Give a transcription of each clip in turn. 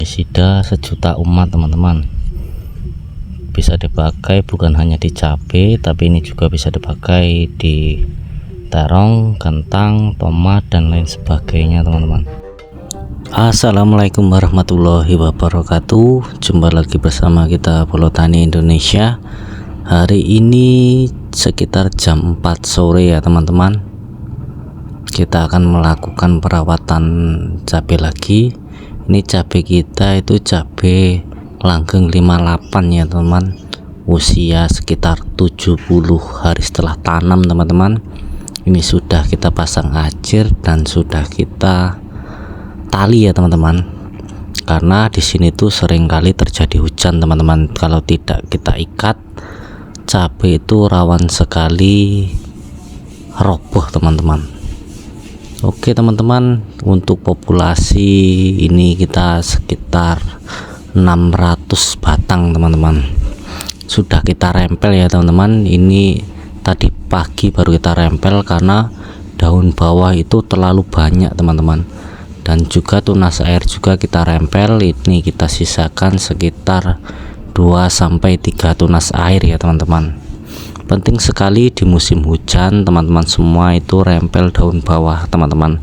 Sida sejuta umat teman-teman, bisa dipakai bukan hanya di cabai, tapi ini juga bisa dipakai di terong, kentang, tomat dan lain sebagainya teman-teman. Assalamualaikum warahmatullahi wabarakatuh. Jumpa lagi bersama kita Polotani Indonesia. Hari ini sekitar jam 4 sore ya teman-teman, kita akan melakukan perawatan cabai lagi. Ini cabai kita itu cabai langgeng 58 ya teman, usia sekitar 70 hari setelah tanam teman-teman. Ini sudah kita pasang ajir dan sudah kita tali ya teman-teman, karena di sini tuh sering kali terjadi hujan teman-teman. Kalau tidak kita ikat, cabai itu rawan sekali roboh teman-teman. Oke teman-teman, untuk populasi ini kita sekitar 600 batang teman-teman. Sudah kita rempel ya teman-teman. Ini tadi pagi baru kita rempel karena daun bawah itu terlalu banyak teman-teman. Dan juga tunas air juga kita rempel. Ini kita sisakan sekitar 2-3 tunas air ya teman-teman. Penting sekali di musim hujan teman-teman semua itu rempel daun bawah teman-teman,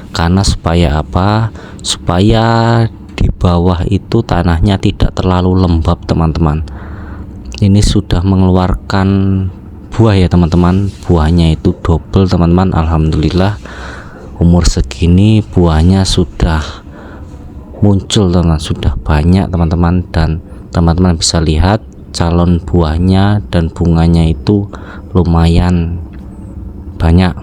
karena supaya apa? Supaya di bawah itu tanahnya tidak terlalu lembab teman-teman. Ini sudah mengeluarkan buah ya teman-teman, buahnya itu double teman-teman. Alhamdulillah umur segini buahnya sudah muncul teman-teman, sudah banyak teman-teman. Dan teman-teman bisa lihat calon buahnya dan bunganya itu lumayan banyak.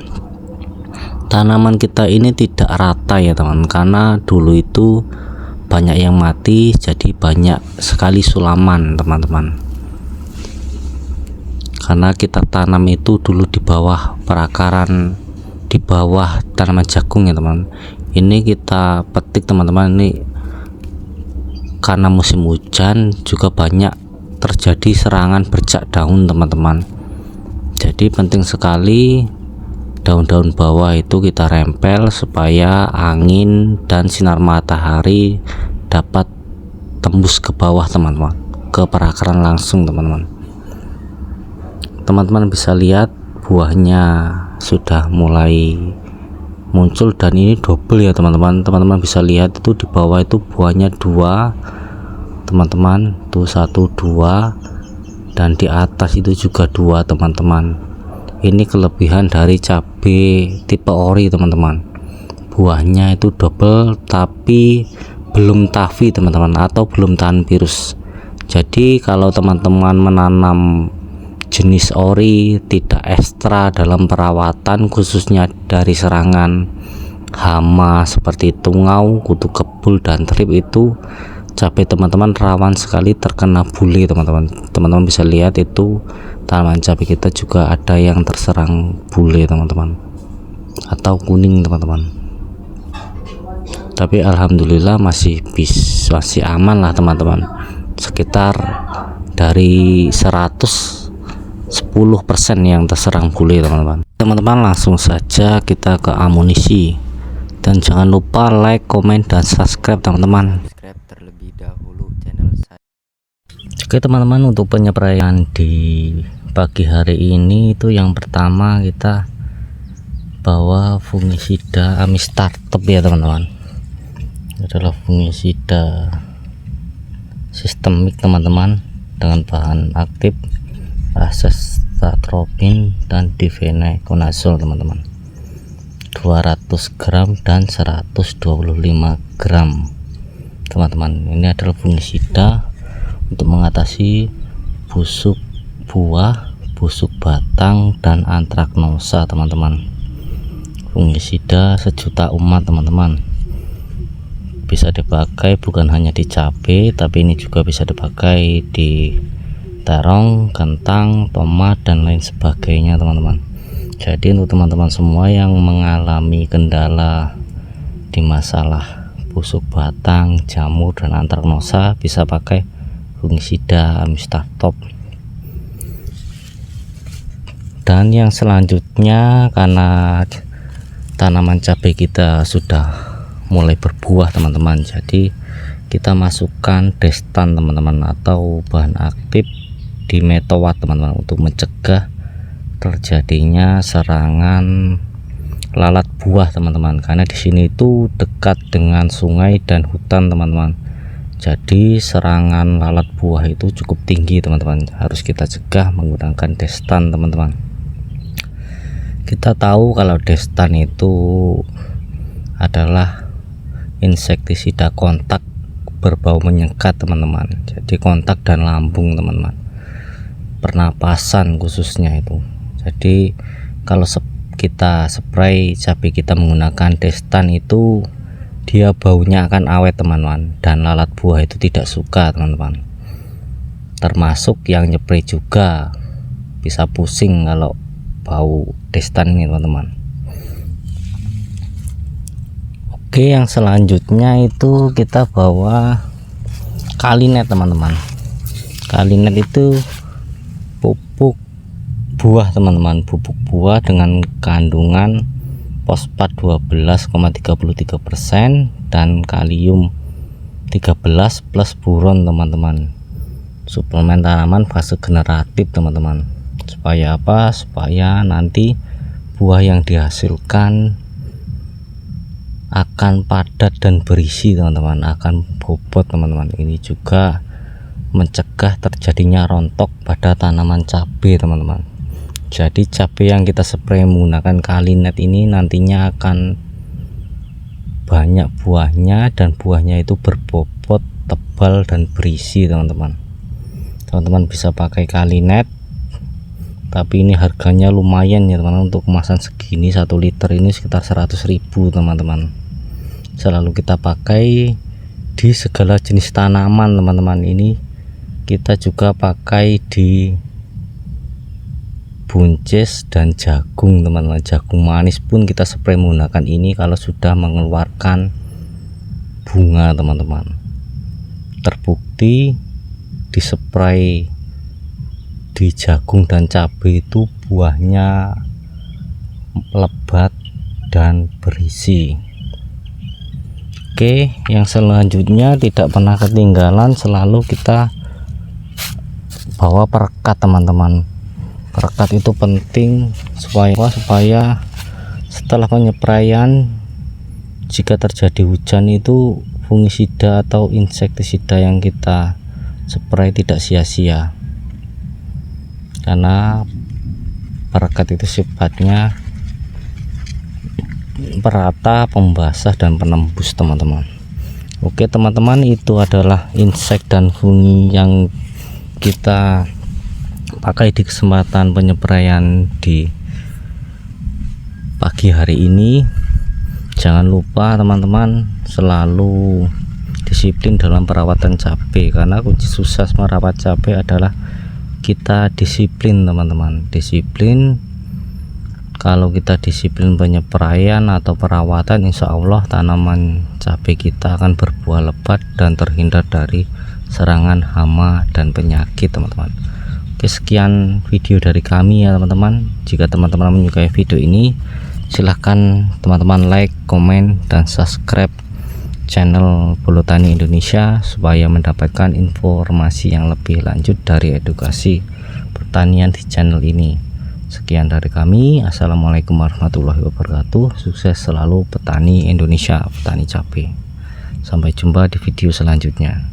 Tanaman kita ini tidak rata ya teman, karena dulu itu banyak yang mati, jadi banyak sekali sulaman teman-teman. Karena kita tanam itu dulu di bawah perakaran, di bawah tanaman jagung ya teman. Ini kita petik teman-teman, ini karena musim hujan juga banyak terjadi serangan bercak daun teman-teman. Jadi penting sekali daun-daun bawah itu kita rempel supaya angin dan sinar matahari dapat tembus ke bawah teman-teman, ke perakaran langsung teman-teman. Teman-teman bisa lihat buahnya sudah mulai muncul dan ini double ya teman-teman. Teman-teman bisa lihat itu di bawah itu buahnya 2 teman-teman, tuh 1 2, dan di atas itu juga 2 teman-teman. Ini kelebihan dari cabai tipe ori teman-teman, buahnya itu double tapi belum tafi teman-teman, atau belum tahan virus. Jadi kalau teman-teman menanam jenis ori tidak ekstra dalam perawatan, khususnya dari serangan hama seperti tungau, kutu kebul dan trip, itu cabai teman-teman rawan sekali terkena bule teman-teman. Teman-teman bisa lihat itu tanaman cabai kita juga ada yang terserang bule teman-teman, atau kuning teman-teman. Tapi alhamdulillah masih aman lah teman-teman. Sekitar dari 110% yang terserang bule teman-teman. Teman-teman langsung saja kita ke amunisi, dan jangan lupa like, komen dan subscribe teman-teman. Terlebih dahulu channel saya. Oke teman-teman, untuk penyepraian di pagi hari ini itu yang pertama kita bawa fungisida Amistartop ya teman-teman. Adalah fungisida sistemik teman-teman, dengan bahan aktif azathioprine dan difenoconazole teman-teman, 200 gram dan 125 gram teman-teman. Ini adalah fungisida untuk mengatasi busuk buah, busuk batang dan antraknosa teman-teman. Fungisida sejuta umat teman-teman, bisa dipakai bukan hanya di cabai, tapi ini juga bisa dipakai di terong, kentang, tomat dan lain sebagainya teman-teman. Jadi untuk teman-teman semua yang mengalami kendala di masalah busuk batang, jamur dan antraknosa, bisa pakai fungisida Amistartop. Dan yang selanjutnya, karena tanaman cabai kita sudah mulai berbuah teman-teman, jadi kita masukkan destan teman-teman, atau bahan aktif dimetowat teman-teman, untuk mencegah terjadinya serangan lalat buah teman-teman, karena di sini itu dekat dengan sungai dan hutan teman-teman. Jadi serangan lalat buah itu cukup tinggi teman-teman, harus kita cegah menggunakan destan teman-teman. Kita tahu kalau destan itu adalah insektisida kontak berbau menyengat teman-teman, jadi kontak dan lambung teman-teman, pernapasan khususnya itu. Jadi kalau kita spray cabai kita menggunakan destan itu, dia baunya akan awet teman-teman, dan lalat buah itu tidak suka teman-teman. Termasuk yang nyepray juga bisa pusing kalau bau destan ini teman-teman. Oke, yang selanjutnya itu kita bawa kalinet teman-teman. Kalinet itu pupuk buah teman-teman, pupuk buah dengan kandungan fosfat 12,33% dan kalium 13 plus boron teman-teman. Suplemen tanaman fase generatif teman-teman. Supaya apa? Supaya nanti buah yang dihasilkan akan padat dan berisi teman-teman, akan bobot teman-teman. Ini juga mencegah terjadinya rontok pada tanaman cabai teman-teman. Jadi cabai yang kita spray menggunakan kalinet ini nantinya akan banyak buahnya, dan buahnya itu berbobot, tebal dan berisi teman-teman. Teman-teman bisa pakai kalinet, tapi ini harganya lumayan ya teman-teman. Untuk kemasan segini 1 liter ini sekitar 100.000 teman-teman. Selalu kita pakai di segala jenis tanaman teman-teman. Ini kita juga pakai di buncis dan jagung teman-teman. Jagung manis pun kita spray menggunakan ini kalau sudah mengeluarkan bunga teman-teman. Terbukti di spray di jagung dan cabai itu buahnya lebat dan berisi. Oke, yang selanjutnya tidak pernah ketinggalan, selalu kita bawa perekat teman-teman. Perekat itu penting supaya setelah penyepraian, jika terjadi hujan itu fungisida atau insektisida yang kita spray tidak sia-sia, karena perekat itu sifatnya perata, pembasah dan penembus teman-teman. Oke teman-teman, itu adalah insek dan fungi yang kita pakai di kesempatan penyepraian di pagi hari ini. Jangan lupa teman-teman selalu disiplin dalam perawatan cabai, karena kunci sukses merawat cabai adalah kita disiplin teman-teman. Disiplin, kalau kita disiplin penyepraian atau perawatan, insya Allah tanaman cabai kita akan berbuah lebat dan terhindar dari serangan hama dan penyakit teman-teman. Oke, sekian video dari kami ya teman-teman. Jika teman-teman menyukai video ini, silahkan teman-teman like, komen, dan subscribe channel Bulutani Indonesia supaya mendapatkan informasi yang lebih lanjut dari edukasi pertanian di channel ini. Sekian dari kami. Assalamualaikum warahmatullahi wabarakatuh. Sukses selalu petani Indonesia, petani cabai. Sampai jumpa di video selanjutnya.